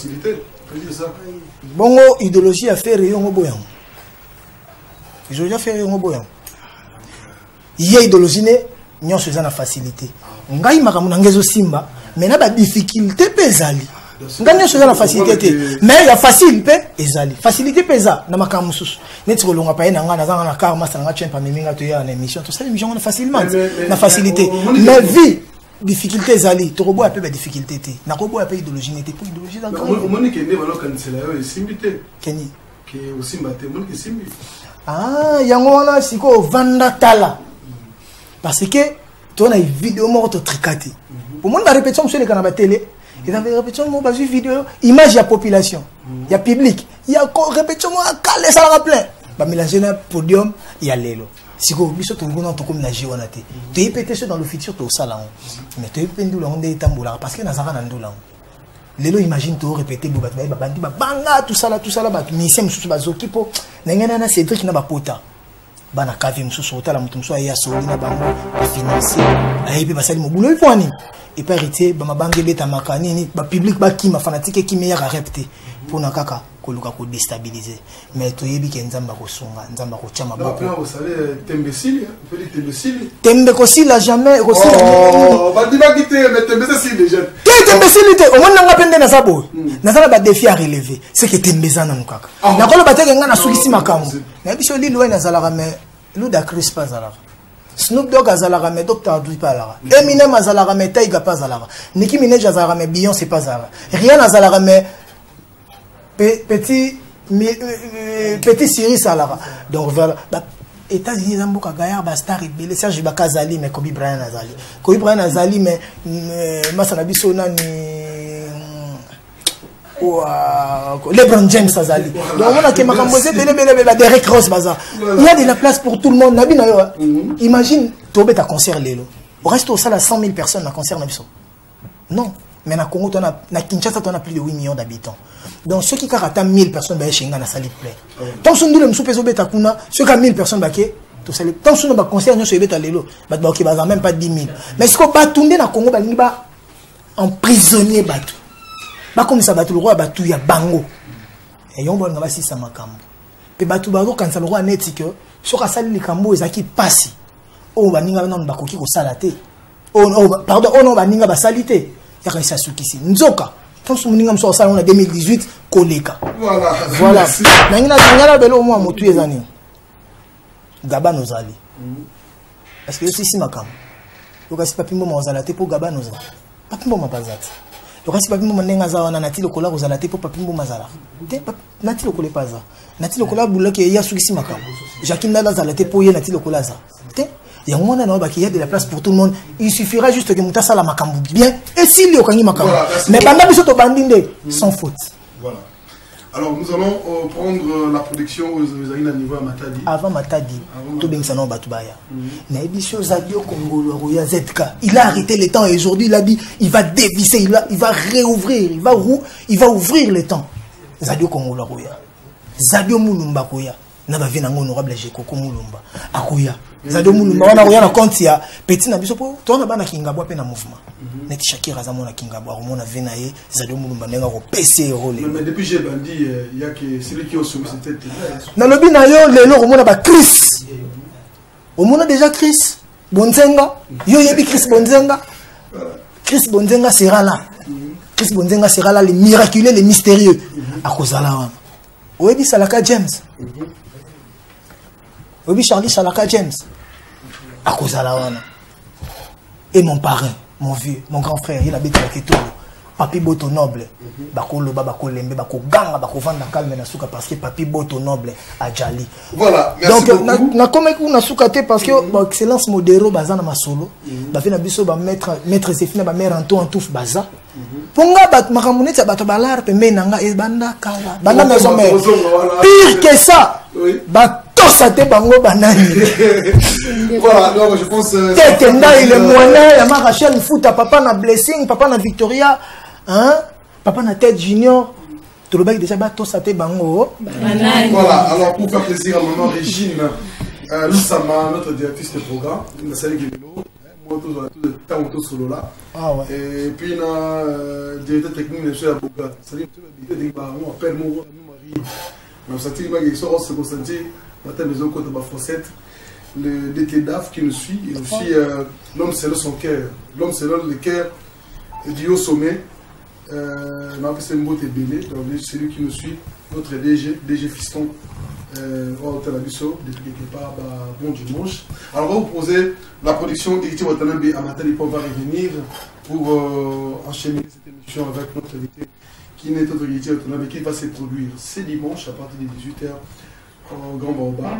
facilité. Ça. Bongo idéologie a fait rayon au boyang. Idéologie a fait rayon au boyang. Il y a idéologie né, n'y a pas de facilité. Ngai makamuna ngezo simba, mais na ba difficulté pesali. Ngai n'y a pas de facilité. Mais il y a facile pe ezali. Facilité pesa na makamu susu. Neti ko longa pa na nga na zanga na karma sanga chen pa meminga to ya na émission. To ça émission on facilement na facilité. Mais vie difficulté ezali, to robo a peu ba difficulté té. Na robo a peu idéologie n'était pour idéologie dans le monde qui est balo kan c'est là simbité. Keni. Qui aussi mbaté monde qui simbi. Ah, yango wana siko vanda tala. Parce que tu as une vidéo morte tricatée. Pour moi, la répétition, monsieur le canal à télé, il y a une répétition, moi, j'ai vidéo, image, il y a population, il y a public, il y a répétition, moi, calé, ça la plein. Bah, mélanger le podium, il y a l'élo. Si vous avez un peu de comme la géonaté, tu es pété dans le futur, tu es au salon. Mais tu es pété dans le tambour, parce que nous avons un douleur. L'élo, imagine, tu répéter, banga, tout ça là, mais c'est un peu de zokipo, n'a c'est truc qui n'a pas pota. Bana kavi msusu otala mutu msusu ya soli na bango financier aibi basali mobulo ifoni et pas héritier ba mabange beta makani ni ba public ba ki ma fanatique ki meilleur repté pour na kaka ko luka ko déstabiliser mais to yebi ke nzamba ko sunga nzamba ko chama ba là vous savez tembesili peut dire tembesili tembe ko sila jamais ko sila oh ba diba quitter mais tembesili déjà tembesili te o mona nga pende na sabo na sala ba défi à relever c'est que tembezana mukaka na ko lo bateke nga na sukisi makambo na biso li loin na zalaka mais Luda Chris pas zalaka Snoop Dogg azalaka mais Dr. Dre pas zalaka Eminem azalaka mais Tyga pas zalaka Nicki Minaj azalaka mais Beyoncé pas zalaka Rihanna azalaka mais petit Siri zalaka donc voilà États-Unis zamboka gayar ba star ibele Serge Ibaka azali mais Kobe Bryant azali mais masana biso nani LeBron James azali donc on a que makamboze bele Derrick Rose baza il y a de la place pour tout le monde nabi na yo imagine tobé ta concert lelo au reste au salle à 100 000 personnes na concert na biso non mais na Congo na Kinshasa on a plus de 8 millions d'habitants donc ceux qui karata 1000 personnes ba chenga na salle plein tant son ndule msupe zo beta kuna ceux qui 1000 personnes ba ke to salle tant son ba concert nyo so beta lelo ba ok baza même pas 10 000 mais ce ko batunde na Congo ba lingi ba emprisonner batu ba comme ça batu le roi batu ya bango et yon bon ngaba sisa makambo pe batu bazo kanisa le roi netike soka sali likambo ezaki pasi o baninga non bakoki ko salate pardon non baninga ba salite ya kanisa sukisi nzoka quand muninga mso sala na 2018 koleka voilà nangina ngala belo mo motu ezani gaba nozali parce que c'est si makambo lokasi papimbo mo zalate pour gaba nozali papimbo mapazati le reste papimbo mandenga zawana nati lokola kozala te po papimbo mazala te nati lokola paza nati lokola bulaki ya sukisi makambo Jacqueline la zala te po ye nati lokola za te ya mona na baki ya de la place pour tout le monde il suffira juste que mutasa la makambo bien et s'il y a kangi makambo mais banda biso to bandinde sans faute voilà. Alors nous allons prendre la production aux niveau à Matadi. Avant Matadi, tout bien ça non batubaya. Mais Bicho Zadio Congolo Roya ZK, il a arrêté le temps et aujourd'hui il a dit il va dévisser, il va réouvrir, il va ouvrir le temps. Zadio Congolo Roya. Zadio Mulumba Koya. Na va venir honorable Jekoko Mulumba. Akoya. Zadio Mulumba on a Roya na compte ya petit na biso po to na bana kingabwa pe na mouvement. Neti Shakira za mona kingabwa romona venaye Zadio Mulumba nenga ko PC rôle. Mais depuis j'ai bandit il y a que celui qui a sollicité. Na lobi na yo lelo romona ba Chris. Omona déjà Chris Bonzenga. Yo yebi Chris Bonzenga. Chris Bonzenga sera là. Chris Bonzenga sera là, le miraculeux, le mystérieux. À cause de là. Oyebi Salaka James. Oyebi Charlie Salaka James. À cause de là. Et mon parrain, mon vieux, mon grand frère, il habite à Ketolo. Papi Boto Noble. Bako Loba, Bako Lembe, Bako Ganga, Bako Vanda Kalme Nasuka parce que Papi Boto Noble a Djali. Voilà, merci donc, beaucoup. na comme on a soukate parce que excellence modéro bazana ma solo. Ba fait na biso ba maître Zefina ba mère en touf baza. Ponga bat makamune ta bato balar pe menanga e banda kala. Banda maison mère. Pire que ça. Ba tosate bango banani. Voilà, donc je pense Tekenda il est moyen, ya ma Rachel Fouta papa na Blessing, papa na Victoria. Hein? Papa na tête junior, tout le bac déjà bateau saté bango. Voilà, alors pour faire plaisir à maman Régine, Loussama, notre directrice de programme, tant que solo là. Ah ouais. Et puis, le directeur technique de M. Abouka. C'est-à-dire que je appelle mon mari. Je me sentis que je suis Constantin, matin maison côté de ma fossette. Le DT DAF qui nous suit. Et aussi, l'homme selon son cœur. L'homme selon le cœur du haut sommet. C'est un beau tébélé. C'est lui qui nous suit. Notre DG Fiston. Hôtel Abisso, depuis quelque part, bon dimanche. Alors, on va vous poser la production d'Iriti Watanabe à Matali pour revenir pour enchaîner cette émission avec notre invité qui n'est autre Iriti Watanabe qui va se produire ce dimanche à partir de 18h au Grand Baobab.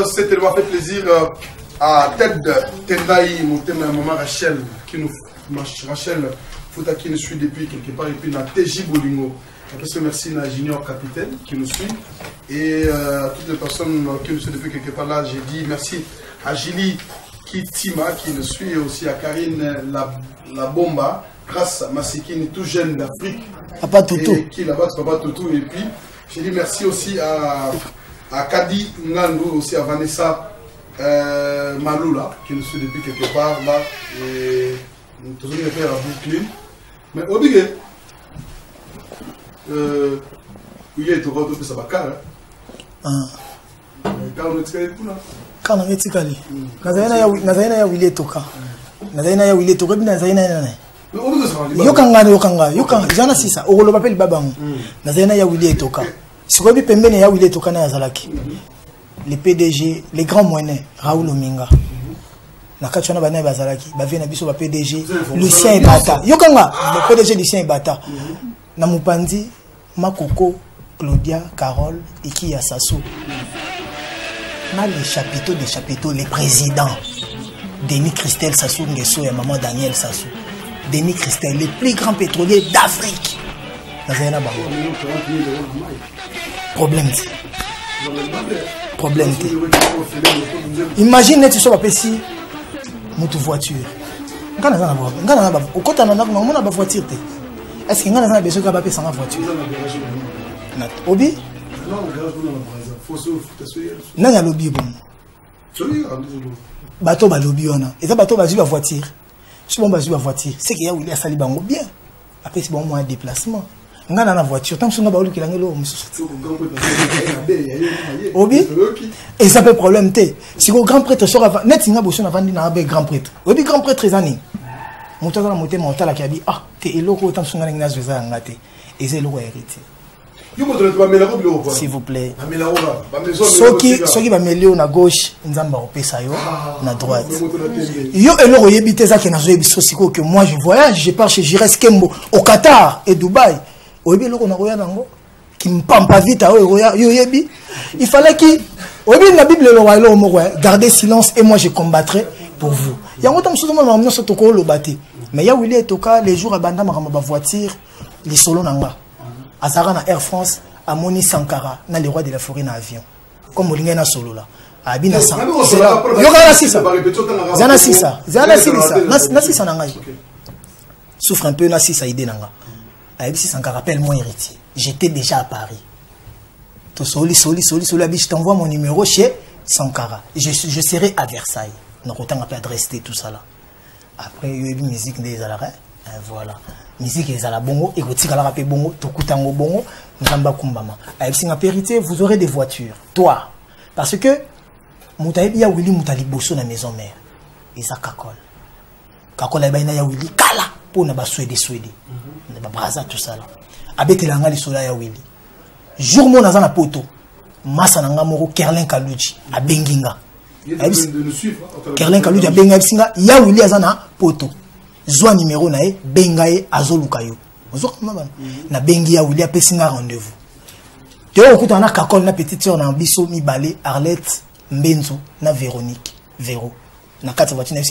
C'était tellement fait plaisir à Ted Tendai, mon thème, maman Rachel, Rachel Fouta qui nous suit depuis quelque part, et puis na TJ Bolingo. Merci à Junior Capitaine qui nous suit, et à toutes les personnes qui nous suivent depuis quelque part là, j'ai dit merci à Gili Kitima qui nous suit, et aussi à Karine la Bomba, grâce à Massikine, tout jeune d'Afrique, Papa Toutou, qui là-bas, Papa Toutou, et puis j'ai dit merci aussi à Kadi Ngandou, aussi à Vanessa Maloula qui nous suit depuis quelque part là, et nous tous les faire à Brooklyn. Mais obligé, il y a tout le monde ça va car quand on est tiré pour là quand on est tiré nazaina ya wile toka nazaina ya wile toka bina nazaina na yokanga jana sisa okolo bapeli babangu nazaina ya wile toka sikobi pembene ya wile toka na yazalaki le PDG, les grands moyens, Raoul Ominga. Na kachona bana bazalaki, ba vient na biso ba PDG, Lucien Ebata. Yokanga, le PDG Lucien Ebata. Na Mupandi, Makoko, Claudia, Carole, Iki ya Sassou. Na les chapiteaux, les présidents. Denis Christel Sassou Nguesso et maman Daniel Sassou. Denis Christel, les plus grands pétroliers d'Afrique. Nazayana ba. Problème. Imagine tu sois pas ici, notre voiture. Quand on a une voiture, est-ce qu'il y a besoin de papier sans la voiture? Obi? Non, il y a lobby. Bateau ba lobby on a. Et ça bateau ba la voiture. Si bon ba la voiture, c'est qu'il y a où il y a sali bango bien. Après c'est bon moins déplacement. On a la voiture, tant que on a baouli qui l'a ngelo. Obi? Et ça peut problème té. Si le grand prêtre sera net singa bosso na vandi na grand prêtre. Obi grand prêtre ezani. Moto na moté monta la kabi ah te eloko tant que on a ngina zeza ngate. Et c'est le héritier. S'il vous plaît. Ceux qui va mêler na gauche, nzamba opesa yo na droite. Yo eloko yebite za ke na zo yebiso siko que moi je voyage, je pars chez Jires Kembo au Qatar et Dubaï. Oyebi eloko na roya nango qui me pampa vite yo yebi. Il fallait qui oyebi na Bible lo wa lo mo gardez silence et moi je combattrai pour vous. Yango tam soto mo na soto ko lo baté. Mais ya wili etoka les jours abanda ma voiture les solo nanga. Azara na Air France à Moni Sankara na le roi de la forêt na avion comme olinga na solo là abina sa yoka na sisa na sisa na ngai souffre un peu na sisa idée nanga abisi Sankara appelle moi héritier j'étais déjà à Paris to soli abi je t'envoie mon numéro chez Sankara je serai à Versailles donc autant appeler adresse tout ça là après il y a eu musique des alarets voilà musique est à la bongo et quand la rapé bongo tokutango bongo nzamba kumbama aïbsinga périté vous aurez des voitures toi parce que mutaïbi ya Willy mutali bosso na maison mère et ça kakol ya baina ya Willy kala pour na ba suédé na ba braza tout ça là abetelanga li sola ya Willy jour mon na poto massa na ngamoro Kerlin Kaluji abenginga Kerlin Kaluji abenga aïbsinga ya Willy azana poto Zwa numéro na bengaye azolukayo. Ozo kama na bengi ya Willy apesinga rendez-vous. Te okuta na kakol na petite sœur na biso mibale Arlette Mbenzo na Véronique Véro. Na kati voiture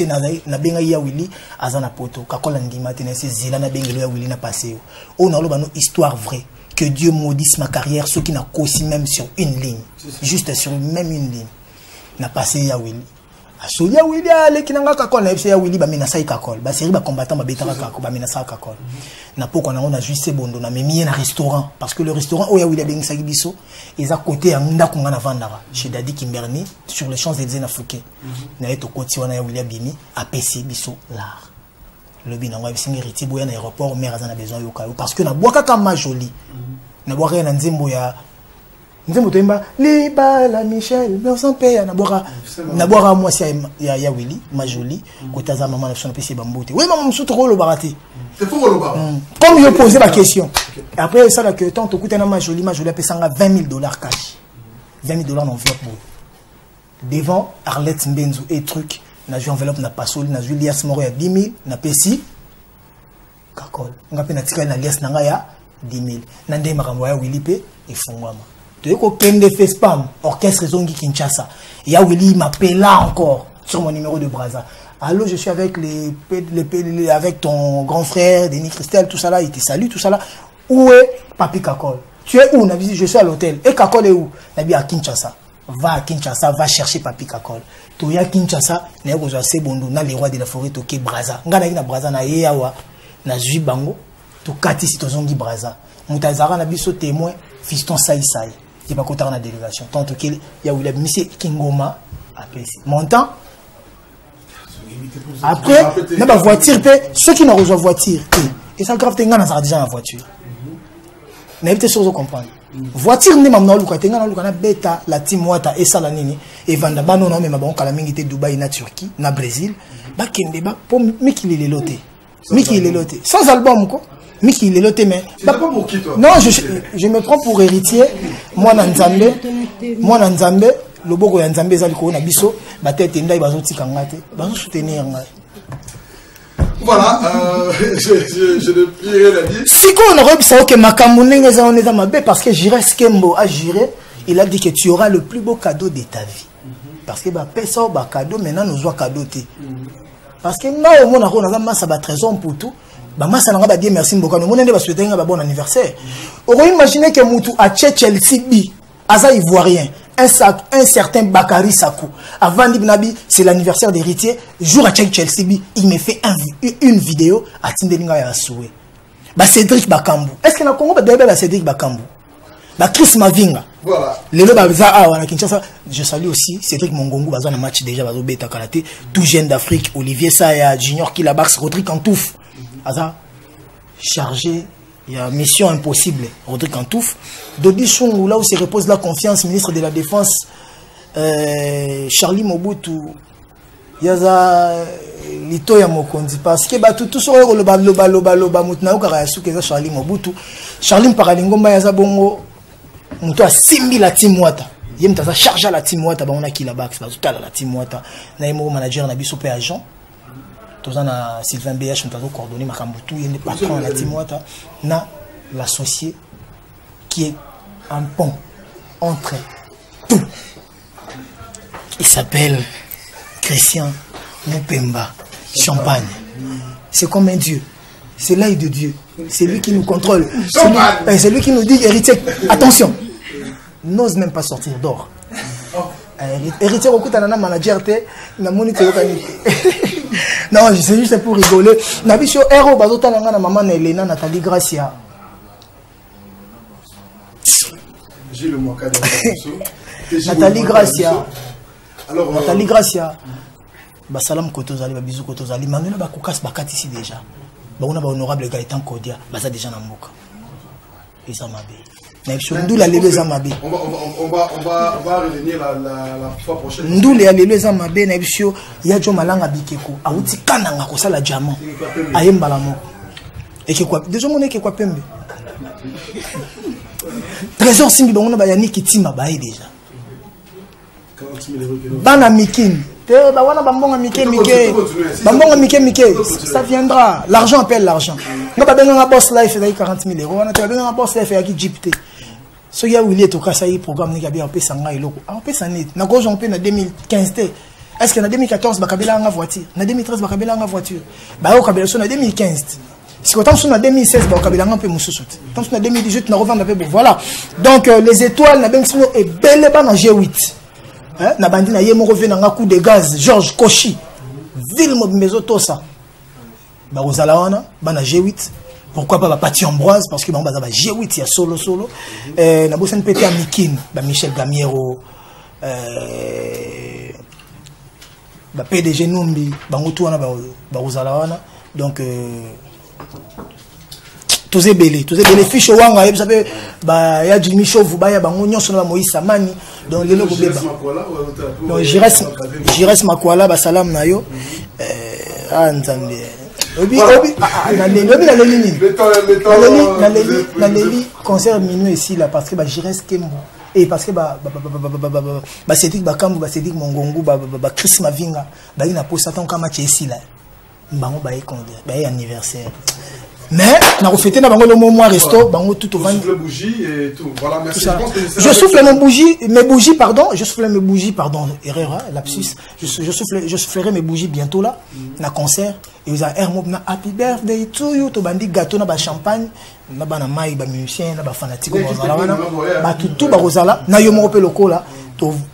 na bengaye ya Willy azana poto kakol ndima te na zila na bengelo ya Willy na passé. On a lo histoire vraie que Dieu maudisse ma carrière ceux qui n'a qu'aussi même sur une ligne. Juste sur même une ligne. Na passé ya Willy. Solia Willy ale kinanga kakol na FCA Willy ba menasa kakol ba série ba combattant ba betara kakol ba menasa kakol na poko na on a juste bondo na memi na restaurant parce que le restaurant oya Willy bengi sagibiso ils à côté ya ndako ngana vandara chez Dadi Kimberni sur les Champs-Élysées na Fouquet na eto koti wana ya Willy bimi a PC biso l'art le binango bisingi héritier boya na aéroport mère azana besoin yoka parce que na boaka kama joli na boaka na nzembo ya Nzembo temba libala Michel Bersan Peya na boira moi si ya Willy ma jolie kotaza maman na son PC bambote oui maman msuto ko lo barati c'est faux lo bar comme je posais la question après ça là que tant to kutana ma jolie pesanga $20,000 cash $20,000 en enveloppe devant Arlette Mbenzo et truc na ju enveloppe na pasoli na Julias Moro ya 10,000 na pesi kakol ngape na tika na lias nanga ya 10,000 na ndé makambo ya Willy pe efungwama. Tu sais que fait spam, orchestre Zongi Kinshasa. Il y a Willy m'appelle là encore sur mon numéro de Brazza. Allô, je suis avec avec ton grand frère, Denis Christel, tout ça là, il te salue, tout ça là. Où est Papi Kakol? Tu es où? Je suis à l'hôtel. Et Kakol est où? Nabi à Kinshasa. Va à Kinshasa, va chercher Papi Kakol. Tu es à Kinshasa, tu es à Sebondo, na les rois de la forêt, tu es Brazza. Ngana na Brazza na Yeawa, na Zuibango, tu kati si Zongi Brazza. Moutazara na biso témoin, fiston Saï Saï. Il n'y a pas de la délégation. Tant qu'il y a eu le monsieur Kingoma appelé montant. Après, il y a voiture, ceux qui n'ont pas de voiture, et ça grave, ils ont déjà la voiture. Vous avez chose à comprendre. Voiture, vous avez bêta, la team Wata et Salanini, et Vandaba, non, mais bon, Kalaming était Dubaï, na Turquie, na Brésil, pour Miki les lotés. Miki les lotés. Sans album, quoi. Miki il est loté mais tu pas pour qui toi? Non, je me prends pour héritier moi na Nzambe le boko ya Nzambe ezali ko na biso ba tete ndai bazo tikanga te bazo soutenir ngai. Voilà, je ne puis rien à dire. Si on aurait pu que makambo ndenge za on est mabe parce que Jires Kembo a juré, il a dit que tu auras le plus beau cadeau de ta vie. Parce que ba pesa ba cadeau maintenant nous doit cadeau te. Parce que là au monde on a massa ba trésor pour tout. Bah moi ça n'a pas dit merci beaucoup. Nous on va souhaiter un bon anniversaire. On va imaginer que Moutou a Chelsea bi, Aza ivoirien, un certain Bakary Sakou. Avant Dibnabi, c'est l'anniversaire d'héritier. Jour à Chelsea bi, il me fait une vidéo à Tindelinga ya Soué. Bah Cédric Bakambu. Est-ce que na Congo ba débé ba Cédric Bakambu? Bah Chris Mavinga. Voilà. Les loba za na Kinshasa. Je salue aussi Cédric Mongongo bazana un match déjà bazo beta karaté, tout jeune d'Afrique, Olivier Saya, Junior Kilabax, Rodrigue Antouf. Aza chargé, il y a mission impossible, Rodrigue Antouf. Dodi Chungou, là où se repose la confiance, ministre de la Défense, Charlie Mobutu, il y a Lito ya Mokondi, parce que tout ça, loba, Charlie Mobutu, Charlie Paralingomba, Yaza Bongo, moto asimbi la team wata ye mtaza charge la team wata ba on a ki la bax ba tout la team wata na yemo manager na biso pe agent tozana Sylvain BH mtazo coordonner makambo tout yende patron la team wata na l'associé qui est un pont entre tout. Il s'appelle Christian Mupemba Champagne. C'est comme un Dieu. C'est l'œil de Dieu. C'est lui qui nous contrôle. C'est lui qui nous dit, héritier, attention, n'ose même pas sortir d'or. Héritier, au coup, tu as un manager, tu as non, c'est juste pour rigoler. Nabicho, héros, bazota nanga maman Elena, Nathalie Gracia. Nathalie Gracia. Alors, Nathalie Gracia. Basalam Kotozali, Babizou Kotozali. Manuela Bakoukas Bakat ici déjà. On a honorable Gaëtan Kodia. Baza déjà dans Mboka. Et ça m'a bien. Ndou la lebe Zamabe. On va revenir la fois prochaine. Ndou la lebe Zamabe na bisho ya jo malanga bikeko. Awuti kananga ko sala diamant. Ayemba la moko. Et que quoi? Déjà mon que quoi pembe. Trésor simbi bango ba yani kitima bae déjà. 40 000 euros. Bana mikin. Ba wana bambonga mike. Bambonga mike. Ça viendra. L'argent appelle l'argent. Nga ba benga boss life da 40 000 euros. Wana ta benga boss life ya ki jipte. So ya wili to kasa yi programme ni ka bi apesa nga iloko. Apesa net. Na ko jompe na 2015 te. Est-ce que na 2014 ba kabela nga voiture? Na 2013 ba kabela nga voiture. Ba o kabela so na 2015. Si quand on a 2016, on a un peu moussou. Quand on a 2018, on a revenu un peu. Voilà. Donc les étoiles, on a bien et belle ban en G8. Hein? Na bandi na yemo revenu un coup de gaz. Georges Kochi, ville maison tout ça. Bah aux alawana, ban en G8. Pourquoi pas Pati Ambroise parce que bah G8 il y a solo. Na bossen pété à Mikin, bah Michel Gamiero, bah PDG Numbi, bah Moutouna, bah aux alawana. Donc tous les fiches au wanga vous savez bah il y a Jimmy Chauve bah il y a bango nyonso na Moïse Samani donc les loko beba donc Jires Makwala ba salam na yo nzambe obi na leli concert minuit ici là parce que bah Jires Kembo et parce que bah Cédric Bakambu bah Cédric Mongongo bah Chris Mavinga bah il a posé tant comme match ici là bango bah anniversaire. Mais on a fêté le moment resto, bango tout au vent. Bougie et tout. Voilà, merci. Je souffle mes bougies, pardon, erreur, lapsus. Je soufflerai mes bougies bientôt là, na concert. Et vous avez un mot na happy birthday to you, to bandi gâteau na ba champagne, na ba na mai ba musicien, na ba fanatique ba rozala, ba tout ba rozala, na yo moko pe loko là.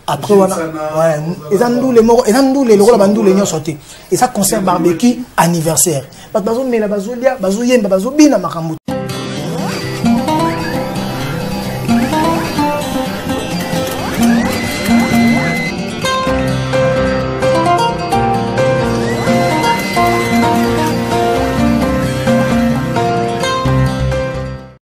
Après voilà, ouais, et andou les moro, et andou les loko bandou les nyo sauté. Et ça concert barbecue anniversaire. Parce que bazo mais la bazo lia, bazo yemba, bazo bina makambu.